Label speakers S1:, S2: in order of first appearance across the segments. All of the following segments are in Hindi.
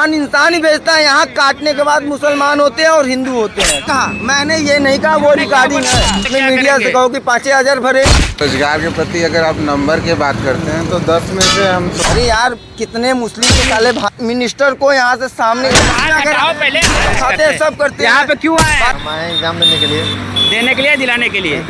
S1: भगवान इंसान ही भेजता है, यहाँ काटने के बाद मुसलमान होते हैं और हिंदू होते हैं। कहा मैंने ये नहीं कहा, वो रिकॉर्डिंग है। अपने मीडिया से कहो कि 5,000 भरे।
S2: रोजगार के प्रति अगर आप नंबर की बात करते हैं तो 10 में से हम
S1: अरे यार कितने मुस्लिम के साले मिनिस्टर को यहाँ से सामने
S3: पहले
S1: खाते हैं, सब करते हैं।
S3: यहाँ पे क्यों आए?
S2: मैं एग्जाम देने के लिए
S3: दिलाने के लिए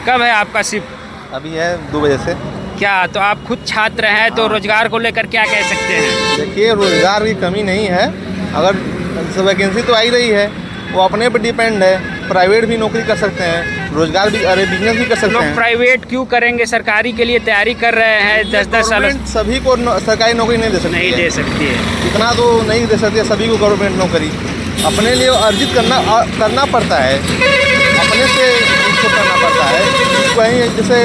S3: कब है आपका शिफ्ट?
S2: अभी है 2 बजे से।
S3: क्या तो आप खुद छात्र हैं तो रोजगार को लेकर क्या कह सकते हैं?
S2: देखिए रोजगार की कमी नहीं है, अगर वैकेंसी तो आई रही है, वो अपने पर डिपेंड है। प्राइवेट भी नौकरी कर सकते हैं, रोजगार भी, अरे बिजनेस भी कर सकते
S3: लोग
S2: हैं।
S3: प्राइवेट क्यों करेंगे? सरकारी के लिए तैयारी कर रहे हैं 10-10 साल।
S2: सभी को सरकारी नौकरी नहीं दे सकती
S3: नहीं दे सकती है,
S2: इतना तो नहीं दे सकती है सभी को गवर्नमेंट नौकरी। अपने लिए अर्जित करना पड़ता है, अपने से उसको करना पड़ता है। कहीं जैसे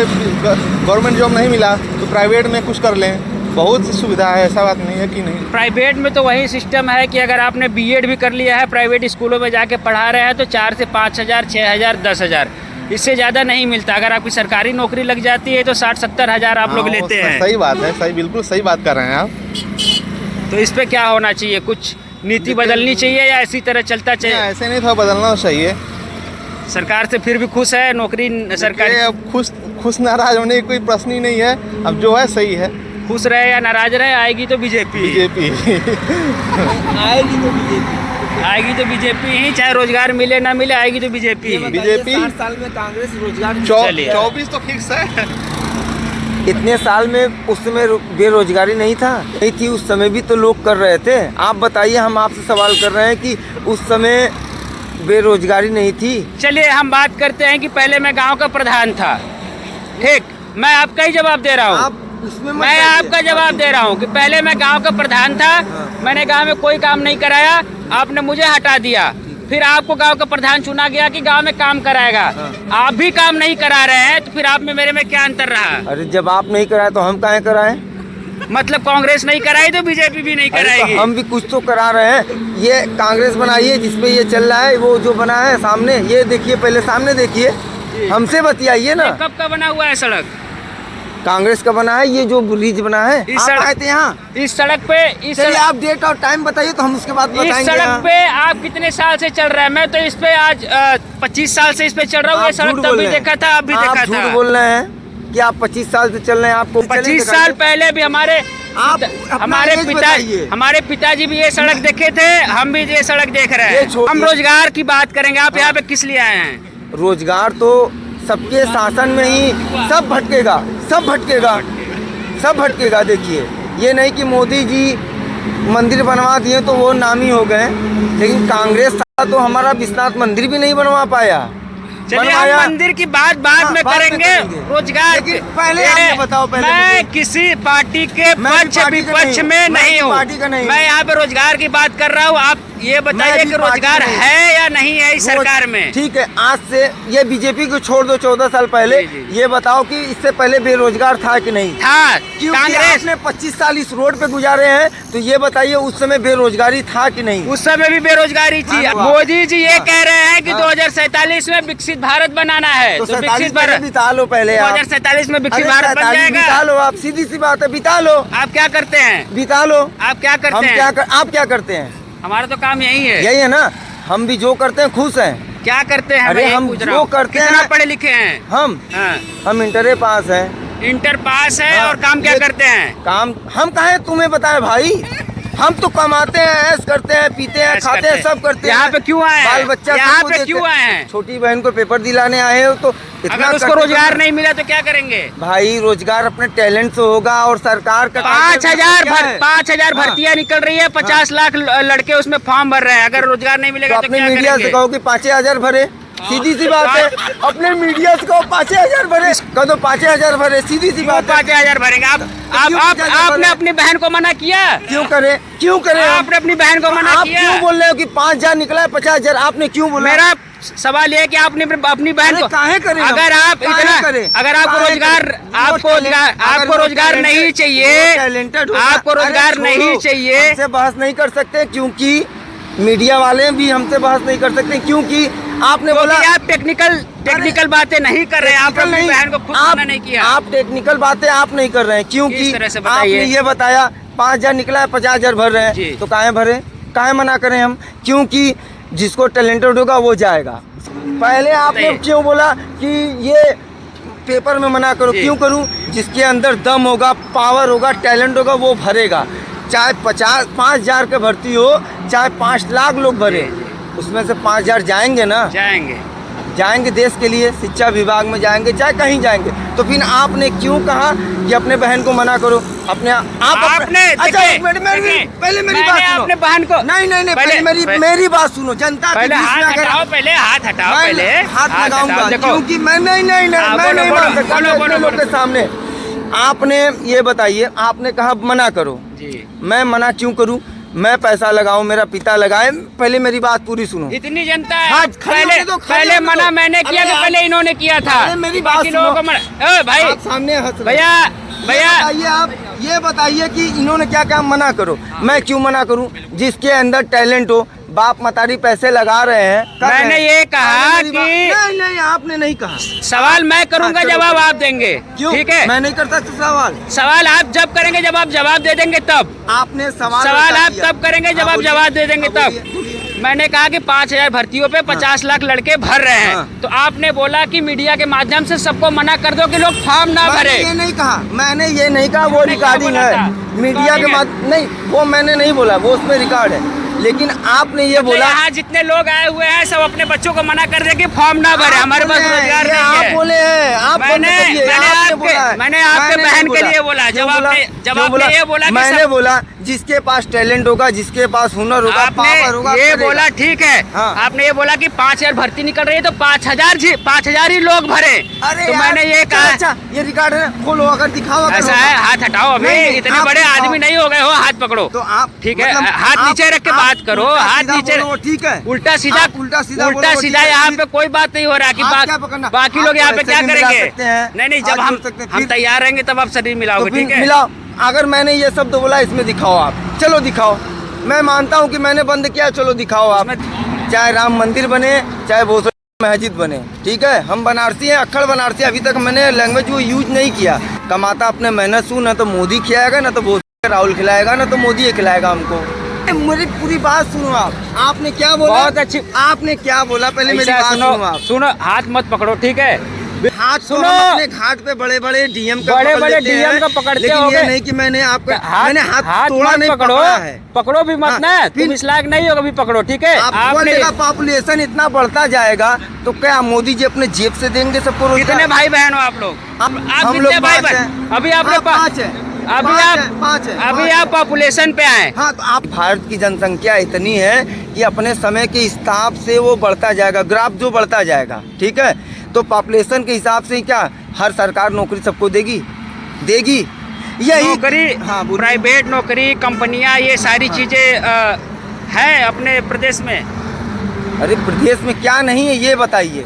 S2: गवर्नमेंट जॉब नहीं मिला तो प्राइवेट में कुछ कर लें, बहुत सी सुविधा है, ऐसा बात नहीं है कि नहीं।
S3: प्राइवेट में तो वही सिस्टम है कि अगर आपने बीएड भी कर लिया है, प्राइवेट स्कूलों में जाके पढ़ा रहे हैं तो 4 से 5,000, 6,000, 10,000, इससे ज़्यादा नहीं मिलता। अगर आपकी सरकारी नौकरी लग जाती है तो 60-70 हज़ार आप लोग लेते हैं।
S2: सही बात है, सही, बिल्कुल सही बात कर रहे हैं आप।
S3: तो इस पे क्या होना चाहिए? कुछ नीति बदलनी चाहिए या इसी तरह चलता चाहिए?
S2: ऐसे नहीं था, बदलना चाहिए।
S3: सरकार से फिर भी खुश है नौकरी सरकारी?
S2: अब खुश नाराज होने की कोई प्रश्न ही नहीं है, अब जो है सही है।
S3: खुश रहे या नाराज रहे, आएगी तो बीजेपी आएगी तो बीजेपी ही, चाहे रोजगार मिले ना मिले, आएगी तो बीजेपी।
S1: 60 साल में कांग्रेस रोजगार
S2: 24 तो फिक्स है।
S1: इतने साल में उस समय बेरोजगारी नहीं थी, उस समय भी तो लोग कर रहे थे। आप बताइए, हम आपसे सवाल कर रहे हैं कि उस समय बेरोजगारी नहीं थी।
S3: चलिए हम बात करते हैं कि पहले मैं गांव का प्रधान था, ठीक, मैं आपका ही जवाब दे रहा हूँ। मैं आपका जवाब दे रहा हूँ कि पहले मैं गांव का प्रधान था, मैंने गांव में कोई काम नहीं कराया, आपने मुझे हटा दिया, फिर आपको गांव का प्रधान चुना गया कि गांव में काम कराएगा। आप भी काम नहीं करा रहे हैं तो फिर आप में मेरे में क्या अंतर रहा?
S1: अरे जब आप नहीं कराए तो हम काहे कराएं?
S3: मतलब कांग्रेस नहीं कराई तो बीजेपी भी नहीं कराएगी?
S1: तो हम भी कुछ तो करा रहे हैं। ये कांग्रेस बनाई है जिसपे ये चल रहा है, वो जो बना है सामने, ये देखिए, पहले सामने देखिए, हमसे बतियाइए ना।
S3: कब का बना हुआ है सड़क?
S1: कांग्रेस का बना है, ये जो ब्रिज बना है। आप आए थे यहाँ
S3: इस सड़क पे?
S1: आप डेट और टाइम बताइए तो हम उसके बाद बताएंगे।
S3: इस सड़क पे आप कितने साल से चल रहे हैं? मैं तो इस पे आज 25 साल से इस पे चल रहा हूँ। ये सड़क तब भी देखा था, अब भी देखा था।
S1: झूठ बोल रहे हैं कि आप 25 साल से चल रहे हैं। आपको
S3: 25 साल पहले भी हमारे पिताजी भी ये सड़क देखे थे, हम भी ये सड़क देख रहे हैं। हम रोजगार की बात करेंगे, आप यहाँ पे किस लिए आए हैं?
S1: रोजगार तो सबके शासन में ही सब भटकेगा, सब भटकेगा, सब भटकेगा। देखिए, ये नहीं कि मोदी जी मंदिर बनवा दिए तो वो नामी हो गए, लेकिन कांग्रेस तो हमारा विश्वनाथ मंदिर भी नहीं बनवा पाया।
S3: चलिए हम मंदिर की बात बाद में करेंगे। रोजगार
S1: पहले आप बताओ।
S3: मैं किसी पार्टी के पक्ष विपक्ष में नहीं हूँ, मैं यहाँ पे रोजगार की बात कर रहा हूँ। आप ये बताइए कि रोजगार है या नहीं है इस सरकार में?
S1: ठीक है, आज से ये बीजेपी को छोड़ दो, 14 साल पहले ये बताओ कि इससे पहले बेरोजगार था कि नहीं
S3: था?
S1: कांग्रेस ने 25 साल इस रोड पे गुजारे हैं, तो ये बताइए उस समय बेरोजगारी था कि नहीं?
S3: उस समय भी बेरोजगारी थी। मोदी जी ये कह रहे हैं कि 2047 में विकसित भारत बनाना है, तो विकसित भारत
S1: बिता लो पहले।
S3: 2047 में विकसित भारत बन जाएगा।
S1: बिता लो आप, सीधी सी बात है, बिता लो।
S3: आप क्या करते हैं?
S1: बिता लो।
S3: आप क्या करते हैं?
S1: आप क्या करते हैं?
S3: हमारा तो काम यही है।
S1: यही है ना, हम भी जो करते हैं खुश हैं।
S3: क्या करते हैं?
S1: अरे हम जो करते हैं,
S3: पढ़े लिखे हैं
S1: हम इंटर पास हैं।
S3: इंटर पास है और काम क्या करते हैं?
S1: काम हम कहे तुम्हें बताए भाई, हम तो कमाते हैं, ऐश करते हैं, पीते हैं, खाते हैं, सब करते हैं।
S3: यहाँ पे क्यों आए?
S1: बाल बच्चा
S3: यहाँ पे क्यों आए हैं?
S1: छोटी बहन को पेपर दिलाने आए हो तो
S3: अगर उसको रोजगार नहीं मिला तो क्या करेंगे?
S1: भाई रोजगार अपने टैलेंट से होगा, और सरकार का
S3: 5,000 भर्तियां निकल रही है, 50 लाख लड़के उसमें फॉर्म भर रहे हैं। अगर रोजगार नहीं मिलेगा तो
S1: अपने
S3: क्या
S1: मीडिया से कहो कि 5,000 भरे, सीधी सी बात है। अपने मीडिया से कहो 5,000 भरे, कह दो 5,000 भरे, सीधी सी बात।
S3: 5,000 भरेंगे आपने अपनी बहन को मना किया?
S1: क्यों करे
S3: आपने अपनी बहन को मना किया?
S1: क्यों बोल रहे हो कि 5,000 निकला है, 50,000 आपने क्यों बोला?
S3: मेरा सवाल ये है कि आपने अपनी बहन को
S1: काहे करें?
S3: अगर आप अगर आपको रोजगार नहीं चाहिए, आपको रोजगार नहीं चाहिए,
S1: हमसे बहस नहीं कर सकते, क्योंकि मीडिया वाले भी हमसे बहस नहीं कर सकते, क्योंकि आपने बोला
S3: आप टेक्निकल बातें नहीं कर रहे हैं। आप अपनी बहन को खुद मना नहीं किया।
S1: आप टेक्निकल बातें आप नहीं कर रहे हैं, क्योंकि आपने ये बताया 5,000 निकला है, 50,000 भर रहे
S3: जी।
S1: हैं, तो काहे भरे, काहे मना करें हम? क्योंकि जिसको टैलेंटेड होगा वो जाएगा। पहले आपने
S3: सही।
S1: क्यों बोला कि ये पेपर में मना करो?
S3: जी।
S1: क्यों करूं? जिसके अंदर दम होगा, पावर होगा, टैलेंट होगा, वो भरेगा। चाहे 5,000 के भर्ती हो, चाहे 5 लाख लोग भरे, उसमें से 5,000 जाएंगे ना, जाएंगे देश के लिए, शिक्षा विभाग में जाएंगे, चाहे कहीं जाएंगे। तो फिर आपने क्यों कहा कि अपने बहन को मना करो? अपने
S3: आपने
S1: अच्छा, एक मिनट, पहले मेरी बात सुनो।
S3: अपने बहन को
S1: नहीं, पहले मेरी बात सुनो। जनता के
S3: पहले
S1: बीच में
S3: हाथ
S1: अगर
S3: हटाओ, पहले हाथ हटाओ,
S1: मैं
S3: पहले
S1: हाथ लगाऊंगा,
S3: देखो।
S1: क्योंकि मैं नहीं मैं नहीं मान सकता इतने लोगों के सामने। आपने ये बताइए, आपने कहा मना करो,
S3: जी।
S1: मैं मना क्यों करूं? मैं पैसा लगाऊं, मेरा पिता लगाए। पहले मेरी बात पूरी सुनो।
S3: इतनी जनता है।
S1: हाँ, खड़े
S3: पहले
S1: होने दो, खड़े
S3: पहले
S1: होने
S3: मना
S1: दो।
S3: मैंने किया
S1: अरे
S3: कि
S1: आप-
S3: पहले इन्होंने किया था?
S1: पहले मेरी बात
S3: बाकी लोगों को
S1: सुनो।
S3: मना, भाई
S1: आप सामने हंस रहे
S3: भैया
S1: हैं।
S3: भैया
S1: बताइए, आप ये बताइए कि इन्होंने क्या क्या मना करो? मैं क्यों मना करूं? जिसके अंदर टैलेंट हो, बाप मतारी पैसे लगा रहे हैं, कर रहे
S3: मैंने
S1: हैं।
S3: ये कहा
S1: आपने मेरी
S3: कि-
S1: बात- नहीं, आपने नहीं कहा।
S3: सवाल मैं करूंगा,
S1: हाँ, चलो,
S3: जवाब
S1: करो।
S3: आप देंगे।
S1: क्यों?
S3: ठीक है,
S1: मैं नहीं कर सकता सवाल।
S3: सवाल आप जब करेंगे जब आप जवाब दे देंगे तब।
S1: आपने सवाल
S3: सवाल
S1: बता
S3: आप
S1: दिया।
S3: तब करेंगे जब
S1: हाँ,
S3: आप
S1: बोलिए।
S3: जवाब दे देंगे
S1: हाँ,
S3: तब।
S1: बोलिए।
S3: मैंने कहा कि 5,000 भर्तियों पे 50 लाख लड़के भर रहे हैं,
S1: हाँ।
S3: तो आपने बोला कि मीडिया के माध्यम से सबको मना कर दो कि लोग फॉर्म ना
S1: मैंने
S3: भरे।
S1: ये नहीं कहा, मैंने ये नहीं कहा, वो
S3: आपने क्या
S1: रिकॉर्डिंग
S3: बोला था?
S1: है मीडिया के
S3: रिकॉर्डिंग है।
S1: माध्यम। नहीं, वो मैंने नहीं बोला, वो उसमें रिकॉर्ड है। लेकिन आपने ये बोला,
S3: यहाँ जितने लोग आए हुए हैं सब अपने बच्चों को मना कर दे कि फॉर्म ना भरे,
S1: आप
S3: हमारे पास
S1: बोले हैं,
S3: रोजगार
S1: ये
S3: नहीं
S1: आप
S3: है।
S1: बोले हैं, आप बंद
S3: मैंने
S1: करिए,
S3: मैंने
S1: आपने बोला है।
S3: मैंने आपके
S1: मैंने
S3: बहन
S1: नहीं
S3: के लिए बोला।
S1: क्यों
S3: जब आपने
S1: क्यों
S3: ये बोला कि
S1: मैंने
S3: सब-
S1: बोला जिसके पास टैलेंट होगा, जिसके पास हुनर होगा, पावर होगा,
S3: आपने ये
S1: करेगा।
S3: बोला, ठीक है।
S1: हाँ।
S3: आपने ये बोला कि 5,000 भर्ती निकल रही है तो 5,000 ही लोग भरे।
S1: अरे
S3: तो
S1: यार,
S3: मैंने ये
S1: अच्छा,
S3: कहा,
S1: अच्छा, ये रिकॉर्ड है, खोलो, अगर दिखाओ, अगर
S3: ऐसा
S1: होगा।
S3: है, हाथ हटाओ अभी।
S1: नहीं,
S3: इतने
S1: आप
S3: बड़े
S1: दिखाओ।
S3: आदमी नहीं हो गए हो, हाथ पकड़ो।
S1: तो आप
S3: ठीक है,
S1: मतलब
S3: हाथ नीचे रख के
S1: आप
S3: बात करो,
S1: उल्टा
S3: हाथ
S1: सीधा
S3: नीचे
S1: बोलो, ठीक है।
S3: उल्टा सीधा
S1: आप उल्टा सीधा बोलो, ठीक है।
S3: यहाँ पे कोई बात नहीं हो रहा कि
S1: हाथ क्या पकड़ना?
S3: बाकी
S1: हाथ
S3: लोग यहाँ पे
S1: ऐसे
S3: क्या
S1: भी मिला
S3: करेंगे?
S1: सकते हैं,
S3: नहीं, जब
S1: हाथ
S3: हम
S1: जोड़ सकते हैं,
S3: हम
S1: फिर-
S3: तैयार रहेंगे तब आप शरीर
S1: तो
S3: मिलाओगे,
S1: फिर
S3: ठीक है?
S1: मिलाओ। अगर मैंने ये शब्द बोला, इसमें दिखाओ आप, चलो दिखाओ। मैं मानता हूँ कि मैंने बंद किया, चलो दिखाओ आप। चाहे राम मंदिर बने, चाहे भोसड़ी मस्जिद बने, ठीक है। हम बनारसी हैं, अक्खड़ बनारसी। अभी तक मैंने लैंग्वेज वो यूज नहीं किया। कमाता अपने मेहनत से, ना तो मोदी खिलाएगा, ना तो भोसड़ी राहुल खिलाएगा, ना तो मोदी ही खिलाएगा हमको। मेरी पूरी बात सुनो आप। आपने क्या बोला?
S3: बहुत अच्छी।
S1: आपने क्या बोला? पहले मेरी
S3: ऐसा
S1: बात सुनो आप।
S3: सुनो, हाथ मत पकड़ो, ठीक है?
S1: हाथ
S3: सुनो।
S1: सुनो, अपने घाट पे बड़े बड़े डीएम का
S3: बड़े
S1: पकड़
S3: बड़े
S1: लेते
S3: डीएम
S1: हैं,
S3: का पकड़ते
S1: लेकिन
S3: होगे।
S1: ये नहीं कि मैंने आपका मैंने हाथ तोड़ा,
S3: मत
S1: नहीं
S3: पकड़ो,
S1: पकड़ा है।
S3: पकड़ो भी मत
S1: हाँ,
S3: ना, तुम
S1: फिर-
S3: इस लायक नहीं हो कभी पकड़ो, ठीक है?
S1: आपको देखा पॉपुलेशन इतना बढ़ता जाएगा तो क्या मोदी जी अपने जेब से देंगे सबको रोजगार?
S3: कितने भाई बहन हो आप लोग?
S1: हम
S3: आप
S1: लोग
S3: कितने भाई
S1: 5
S3: बहन?
S1: हैं।
S3: अभी आपने
S1: हाँ, 5 हैं।
S3: अभी
S1: 5
S3: आप
S1: हैं, 5 हैं,
S3: अभी
S1: 5
S3: आप पॉपुलेशन पे आए।
S1: हाँ, तो आप भारत की जनसंख्या इतनी है कि अपने समय के हिसाब से वो बढ़ता जाएगा, ग्राफ जो बढ़ता जाएगा, ठीक है। तो पॉपुलेशन के हिसाब से क्या हर सरकार नौकरी सबको देगी? यही
S3: नौकरी,
S1: हाँ, बोलिए।
S3: प्राइवेट नौकरी, कंपनियां, ये सारी चीजें हैं अपने प्रदेश में।
S1: अरे प्रदेश में क्या नहीं है ये बताइए?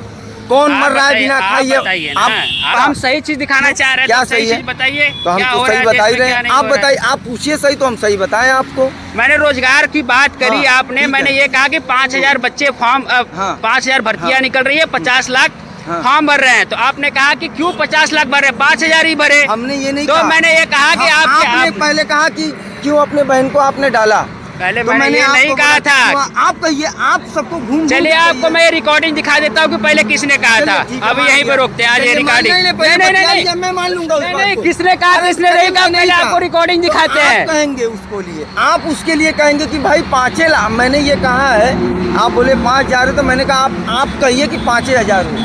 S1: कौन
S3: आप
S1: मर रहा है
S3: बताइए,
S1: बिना
S3: आप
S1: खाइए?
S3: बताइए ना। अब हम सही चीज दिखाना चाह रहे हैं,
S1: क्या
S3: तो सही
S1: सही है?
S3: चीज बताइए।
S1: तो हम
S3: क्या
S1: तो
S3: हो
S1: सही
S3: रहा है
S1: बता ही
S3: देश में,
S1: रहे
S3: क्या
S1: हैं।
S3: नहीं
S1: आप
S3: हो रहा है।
S1: बताइए, आप पूछिए सही तो हम सही बताएं आपको।
S3: मैंने रोजगार की बात करी
S1: हाँ,
S3: आपने,
S1: ठीक
S3: मैंने
S1: है।
S3: ये कहा कि 5,000 बच्चे फॉर्म
S1: हाँ।
S3: 5,000 भर्तियां
S1: हाँ।
S3: निकल रही है, 50 लाख
S1: हाँ।
S3: फॉर्म भर रहे हैं। तो आपने कहा कि क्यों 50 लाख भर रहे हैं, 5,000 ही भरे।
S1: हमने ये नहीं
S3: तो
S1: कहा।
S3: मैंने ये कहा कि
S1: आपने पहले कहा कि क्यों अपने बहन को आपने डाला?
S3: पहले
S1: तो
S3: मैंने ये
S1: आपको
S3: नहीं कहा
S1: बोला
S3: था।
S1: कि आप कहिए, आप सबको घूम
S3: चलिए आपको मैं ये रिकॉर्डिंग दिखा देता हूँ कि पहले किसने कहा था। अभी यहीं पे रोकते हैं आज ये रिकॉर्डिंग।
S1: नहीं, मैं मान लूंगा उस बात
S3: नहीं,
S1: को।
S3: किसने कहा,
S1: अरे,
S3: किसने नहीं कहा,
S1: मैंने
S3: पहले
S1: कहा।
S3: आपको रिकॉर्डिंग
S1: तो
S3: दिखाते
S1: आप
S3: हैं।
S1: कहेंगे उसको लिए, आप उसके लिए कहेंगे कि भाई 5 लाख मैंने ये कहा है। आप बोले 5,000 है, तो मैंने कहा आप कहिए कि 5,000 हो।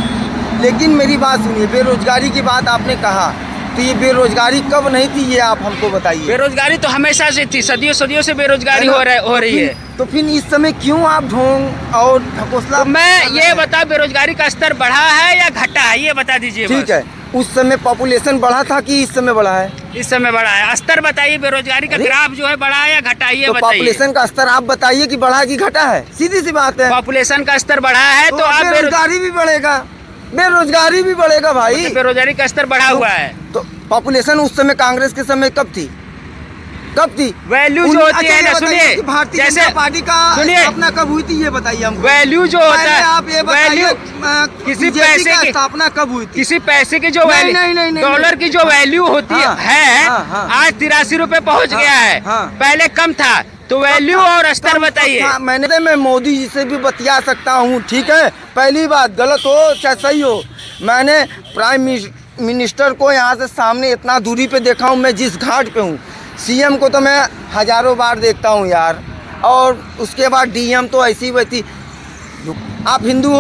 S1: लेकिन मेरी बात सुनिए, बेरोजगारी की बात आपने कहा, तो ये बेरोजगारी कब नहीं थी ये आप हमको बताइए।
S3: बेरोजगारी तो हमेशा से थी, सदियों सदियों से बेरोजगारी
S1: है ना?
S3: हो रही है।
S1: तो फिर इस समय क्यों आप ढोंग और ढकोसला?
S3: तो मैं ये बता, बेरोजगारी का स्तर बढ़ा है या घटा है, ये बता दीजिए।
S1: ठीक है, उस समय पॉपुलेशन बढ़ा था कि इस समय बढ़ा है?
S3: इस समय बढ़ा है। स्तर बताइए, बेरोजगारी का
S1: अरे?
S3: ग्राफ जो है बढ़ा है या घटा है, ये
S1: तो
S3: बताइए।
S1: पॉपुलेशन का स्तर आप बताइए कि बढ़ा कि घटा है, सीधी सी बात है।
S3: पॉपुलेशन का स्तर बढ़ा है तो आप
S1: बेरोजगारी भी बढ़ेगा, बेरोजगारी भी बढ़ेगा भाई।
S3: बेरोजगारी का स्तर बढ़ा हुआ है।
S1: तो पॉपुलेशन उस समय कांग्रेस के समय कब थी? कब थी?
S3: वैल्यू जो होती है ना, सुनिए,
S1: भारतीय
S3: जैसे
S1: जनता पार्टी का
S3: सुनिए,
S1: स्थापना कब हुई थी ये बताइए हमको।
S3: वैल्यू जो होता
S1: पहले
S3: है,
S1: आप ये
S3: वैल्यू
S1: बताइए
S3: किसी
S1: BJP
S3: पैसे
S1: का
S3: की
S1: स्थापना कब हुई थी?
S3: किसी पैसे की जो
S1: नहीं,
S3: वैल्यू,
S1: नहीं,
S3: डॉलर की जो वैल्यू होती
S1: हाँ,
S3: है
S1: हाँ, हाँ।
S3: आज 83 रुपए पहुंच
S1: हाँ,
S3: गया है,
S1: हाँ।
S3: पहले कम था। तो वैल्यू और स्तर बताइए।
S1: हाँ, मैं मोदी जी से भी बतिया सकता हूँ, ठीक है। पहली बात, गलत हो चाहे सही हो, मैंने प्राइम मिनिस्टर को यहाँ से सामने इतना दूरी पे देखा हूँ। मैं जिस घाट पे हूँ, सीएम को तो मैं हजारों बार देखता हूँ यार, और उसके बाद डीएम तो ऐसी वैसी। आप हिंदू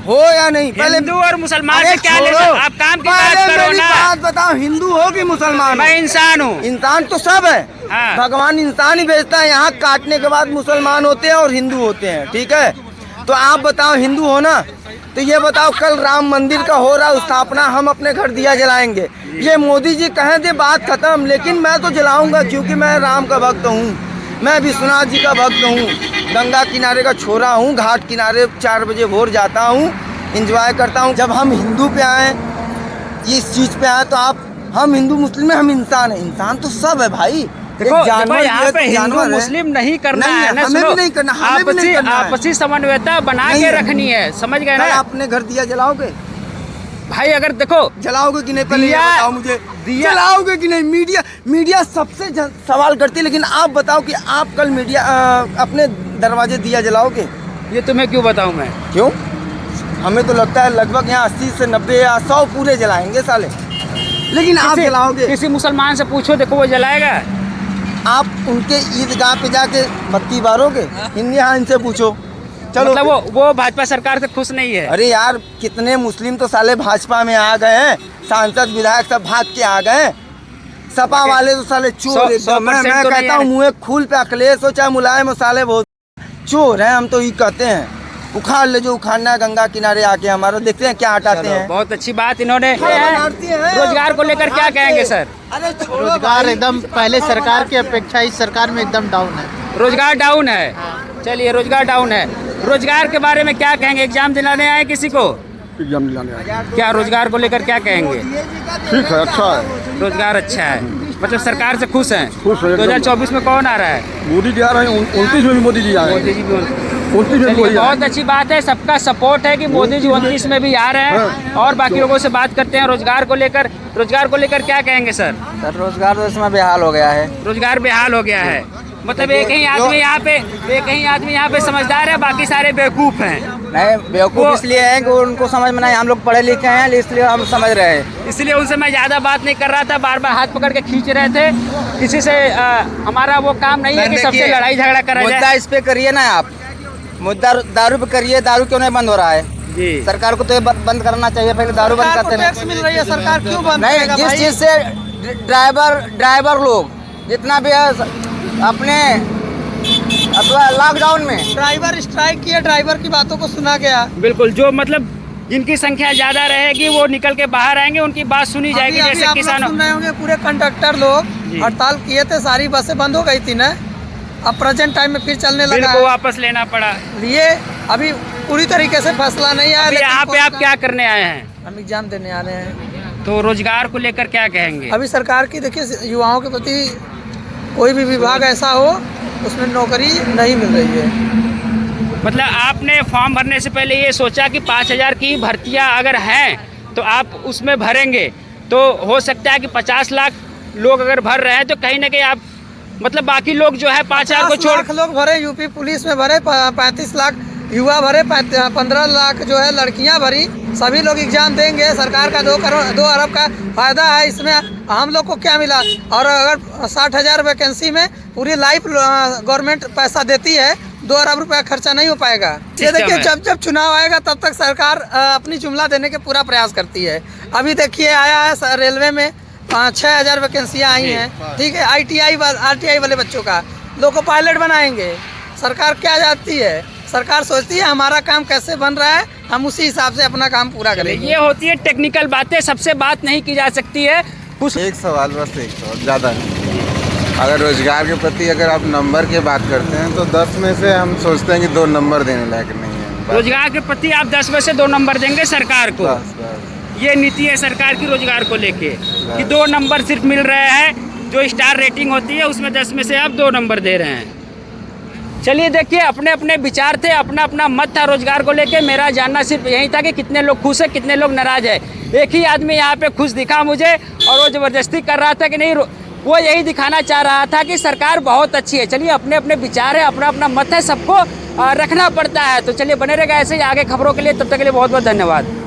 S1: हो या नहीं? पहले
S3: हिंदू और मुसलमान
S1: अरे
S3: से क्या लेना,
S1: छोड़ो।
S3: आप काम की
S1: पहले
S3: बात करो
S1: मेरी
S3: ना।
S1: बात बताओ, हिंदू हो कि मुसलमान हो?
S3: मैं इंसान हूँ।
S1: इंसान तो सब है।
S3: हाँ।
S1: भगवान इंसान ही भेजता है, यहाँ काटने के बाद मुसलमान होते हैं और हिंदू होते हैं, ठीक है। तो आप बताओ, हिंदू हो ना, तो ये बताओ, कल राम मंदिर का हो रहा है स्थापना, हम अपने घर दिया जलाएंगे। ये मोदी जी कहें दे बात खत्म, लेकिन मैं तो जलाऊंगा, क्योंकि मैं राम का भक्त हूँ, मैं विश्वनाथ जी का भक्त हूँ, गंगा किनारे का छोरा हूँ, घाट किनारे 4 बजे भोर जाता हूँ, इंजॉय करता हूँ। जब हम हिंदू पे आए, इस चीज़ पे आए, तो हम हिंदू मुस्लिम में हम इंसान हैं। इंसान तो सब है भाई।
S3: देखो
S1: एक जानवर
S3: यहाँ
S1: भी है
S3: पे
S1: तो
S3: हिंदू
S1: जानवर है।
S3: मुस्लिम नहीं करना
S1: नहीं,
S3: है ना,
S1: हमें
S3: सुनो,
S1: भी नहीं करना, हमें भी नहीं करना है।
S3: आपसी समन्वयता बना
S1: नहीं
S3: के
S1: है।
S3: रखनी है, समझ गए
S1: कल
S3: ना
S1: अपने घर दिया जलाओगे?
S3: भाई? अगर देखो
S1: जलाओगे कि नहीं, पहले ये
S3: दिया-
S1: बताओ मुझे।
S3: दिया-
S1: जलाओगे कि नहीं? मीडिया सबसे सवाल करती है, लेकिन आप बताओ कि आप कल अपने दरवाजे दिया जलाओगे?
S3: ये तुम्हें क्यों बताऊं मैं?
S1: क्यों? हमें तो लगता है लगभग यहाँ 80 से 90 या 100 पूरे जलाएंगे साले, लेकिन आप जलाओगे?
S3: किसी मुसलमान से पूछो, देखो वो जलाएगा।
S1: आप उनके ईदगाह पे जाके बत्ती बारोगे? हिंदी, हाँ, इनसे पूछो। चलो,
S3: मतलब वो भाजपा सरकार से खुश नहीं है।
S1: अरे यार, कितने मुस्लिम तो साले भाजपा में आ गए हैं, सांसद विधायक सब भाग के आ गए हैं। सपा वाले तो साले चोर एकदम। मैं
S3: 100% तो नहीं
S1: कहता हूँ,
S3: है।
S1: मुँह खूल पे अखिलेश हो चाहे मुलायम हो, साले बहुत चोर हैं। हम तो ये कहते हैं, उखाड़ ले जो उखाड़ना है, गंगा किनारे आके हमारा देखते हैं क्या हटाते हैं।
S3: बहुत अच्छी बात इन्होंने।
S1: बनाती हैं।
S3: रोजगार को लेकर क्या कहेंगे सर?
S1: अरे छोड़ो
S4: रोजगार
S1: भाई।
S4: एकदम पहले सरकार की अपेक्षा इस सरकार में एकदम डाउन है।
S3: रोजगार डाउन है। चलिए, रोजगार डाउन है। रोजगार के बारे में क्या कहेंगे? एग्जाम दिलाने आए किसी को?
S5: एग्जाम दिलाने आए।
S3: क्या रोजगार को लेकर क्या कहेंगे?
S5: ठीक है, अच्छा है।
S3: रोजगार अच्छा है, मतलब सरकार से खुश हैं।
S5: खुश हैं एकदम।
S3: 2024 में कौन आ रहा है?
S5: मोदी जी आ रहे हैं, 29 में भी मोदी जी आए हैं।
S3: मोदी जी भी
S5: 29 में भी
S3: चलिए,
S5: वही आए
S3: बहुत अच्छी बात है। सबका सपोर्ट है कि मोदी जी 29 में भी आ रहे हैं। और बाकी लोगों से बात करते हैं रोजगार को लेकर। रोजगार को लेकर क्या कहेंगे सर?
S1: सर, रोजगार तो इसमें बेहाल हो गया है।
S3: रोजगार बेहाल हो गया है, मतलब एक ही आदमी यहाँ पे समझदार है, बाकी सारे बेवकूफ हैं।
S1: नहीं, बेवकूफ़
S3: वो-
S1: इसलिए हैं कि उनको समझ में नहीं, हम लोग पढ़े लिखे हैं, इसलिए हम समझ रहे हैं।
S3: इसलिए उनसे मैं ज़्यादा बात नहीं कर रहा था, बार बार हाथ पकड़ के खींच रहे थे। किसी से हमारा वो काम नहीं है कि सबसे लड़ाई झगड़ा करा
S1: मुद्दा
S3: जाए।
S1: इस पे करिए ना आप, मुद्दा दारू पे करिए। दारू क्यों नहीं बंद हो रहा है?
S3: जी,
S1: सरकार को तो ये बंद करना चाहिए, पहले दारू बंद करते
S4: टैक्स मिल रही है, सरकार क्यों बंद
S1: नहीं।
S4: करेगा
S1: जिस
S4: भाई?
S1: चीज़ से ड्राइवर लोग जितना भी है अपने लॉकडाउन में
S4: ड्राइवर स्ट्राइक किए, ड्राइवर की बातों को सुना गया।
S3: बिल्कुल। जो मतलब जिनकी संख्या ज़्यादा रहेगी वो निकल के बाहर आएंगे, उनकी बात सुनी जाएगी।
S4: अभी
S3: जैसे
S4: आप लोग
S3: किसानों,
S4: सुन रहे होंगे, पूरे कंडक्टर लोग
S3: जी।
S4: हड़ताल किए थे, सारी बसें बंद हो गई थी ना। अब प्रेजेंट टाइम में फिर चलने
S3: बिल
S4: लगा
S3: को
S4: है।
S3: वापस लेना पड़ा।
S4: लिए अभी पूरी तरीके से फैसला नहीं आया।
S3: अभी
S4: लेकिन
S3: यहाँ पे आप क्या करने आए हैं?
S4: हम एग्जाम देने आ रहे हैं।
S3: तो रोजगार को लेकर क्या कहेंगे?
S4: अभी सरकार की देखिए, युवाओं के प्रति कोई भी विभाग ऐसा हो उसमें नौकरी नहीं मिल रही है।
S3: मतलब आपने फॉर्म भरने से पहले ये सोचा कि 5000 की भर्तियां अगर हैं तो आप उसमें भरेंगे, तो हो सकता है कि 50 लाख लोग अगर भर रहे हैं तो कहीं ना कहीं आप मतलब बाकी लोग जो है 5000 को
S4: 50
S3: छोड़
S4: लाख लोग भरे, यूपी पुलिस में भरे, 35 लाख युवा भरे, 15 लाख जो है लड़कियां भरी। सभी लोग एग्जाम देंगे। सरकार का 2 अरब का फायदा है इसमें। हम लोग को क्या मिला? और अगर 60,000 वैकेंसी में पूरी लाइफ गवर्नमेंट पैसा देती है, 2 अरब रुपया खर्चा नहीं हो पाएगा। ये देखिए, जब चुनाव आएगा तब तक सरकार अपनी जुमला देने के पूरा प्रयास करती है। अभी देखिए, आया है रेलवे में 6,000 वैकेंसियाँ आई हैं, ठीक है। RTI वाले बच्चों का लोग को पायलट बनाएंगे। सरकार क्या जानती है? सरकार सोचती है हमारा काम कैसे बन रहा है, हम उसी हिसाब से अपना काम पूरा करेंगे।
S3: ये होती है टेक्निकल बातें, सबसे बात नहीं की जा सकती है। कुछ
S6: एक सवाल, बस एक सवाल, ज़्यादा नहीं। अगर रोजगार के प्रति अगर आप नंबर की बात करते हैं तो 10 में से हम सोचते हैं कि 2 नंबर देने लायक नहीं है। बस,
S3: रोजगार के प्रति आप 10 में से 2 नंबर देंगे सरकार को।
S6: बस।
S3: ये नीति है सरकार की रोजगार को लेके कि 2 नंबर सिर्फ मिल रहे हैं। जो स्टार रेटिंग होती है उसमें 10 में से आप 2 नंबर दे रहे हैं। चलिए देखिए, अपने अपने विचार थे, अपना अपना मत था रोजगार को लेके। मेरा जानना सिर्फ यही था कि कितने लोग खुश है, कितने लोग नाराज है। एक ही आदमी यहाँ पे खुश दिखा मुझे, और वो ज़बरदस्ती कर रहा था कि नहीं, वो यही दिखाना चाह रहा था कि सरकार बहुत अच्छी है। चलिए, अपने अपने विचार है, अपना अपना मत है, सबको रखना पड़ता है। तो चलिए बने रहेगा ऐसे ही आगे खबरों के लिए। तब तक के लिए बहुत बहुत धन्यवाद।